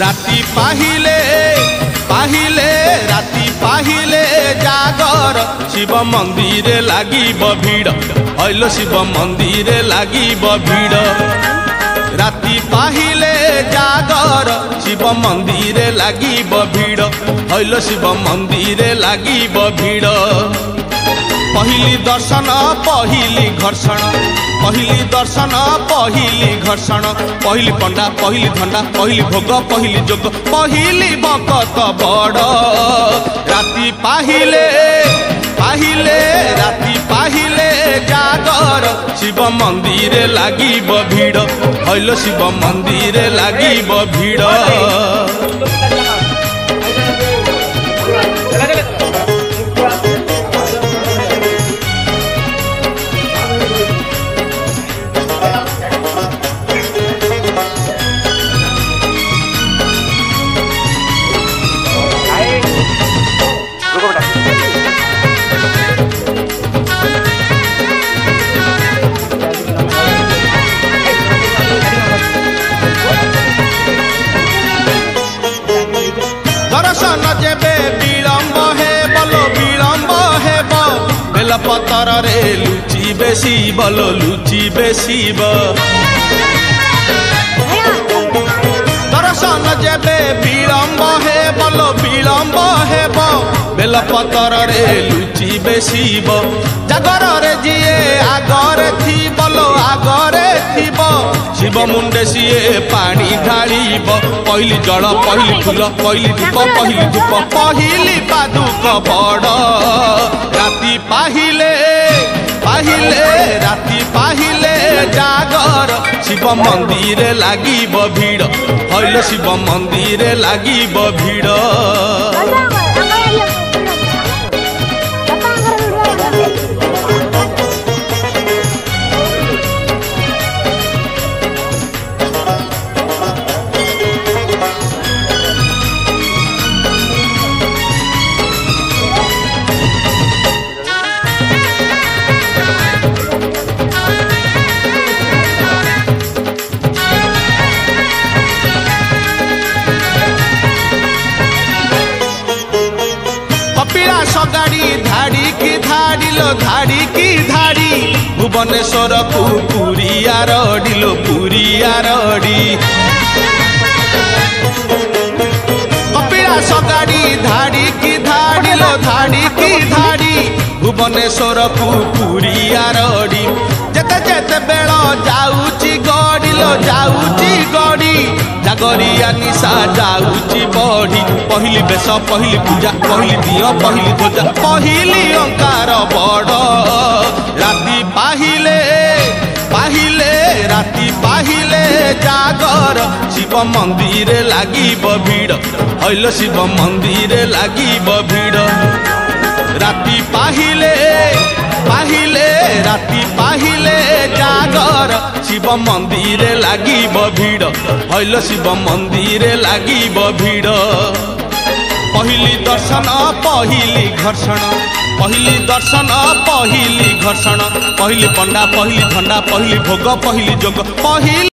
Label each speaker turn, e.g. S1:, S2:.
S1: राती पाहिले पाहिले राती पाहिले जागर शिव मंदिर लागिब भीड़ हईल शिव मंदिर लागिब भीड़ राती पाहिले जागर शिव मंदिर लागिब भीड़ हईल शिव मंदिर लागिब भीड़ पहली दर्शन पहली घर्षण पहली दर्शन पहली घर्षण पहली पंडा पहली धंडा पहली भोग पहली जोग पहली भक्त बड़ राती पाहिले पाहिले राती पाहिले जागर शिव मंदिर लागिब भीड़ हईल शिव मंदिर लागिब भीड़ दर्शन जेबे विलम्ब हे बोलो विलम्ब हे बेल पतर रे लुचि बेसी बोलो लुचि बेसी दर्शन जेबे विलम्ब हे बोलो विलम्ब हे बेल पतर रे लुचि बेसी जागर रे जिए आगरे थी बोलो आगरे थी शिव मुंडे सीए पानी ढालिब पहली जल पहली फूल पहली धूप पहली धूप पहली पादुक बड़ राती पाहिले पाहिले राती पाहिले जागर शिव मंदिर लागिब भीड़ हईल शिव मंदिर लागिब भीड़ सगाड़ी धाड़ी की धाड़ी लो धाड़ी की धाड़ी भुवनेश्वर को पुरिया रड़ी लो पुरिया रड़ी कपिला सगाड़ी धाड़ी की धाड़ी लो धाड़ी की धाड़ी भुवनेश्वर को पुरिया रड़ी जेते जेते बेल जाऊची गड़ी लो जाऊची गड़ी जागरिया निशा जाऊची बढ़ी पहली बेश पहली पूजा पहली दियो पहली ध्वजा पहली अंकार बड़ राती पाहिले पाहिले राती पाहिले जागर शिव मंदिर लागिब भीड़ हईल शिव मंदिर लागिब भीड़ राती पाहिले पाहिले राती पाहिले जागर शिव मंदिर लागिब भीड़ हईल शिव मंदिर लागिब भीड़ पहली दर्शन पहली घर्षण पहली दर्शन पहली घर्षण पहली पंडा पहली धंडा पहली भोग पहली जोग पहली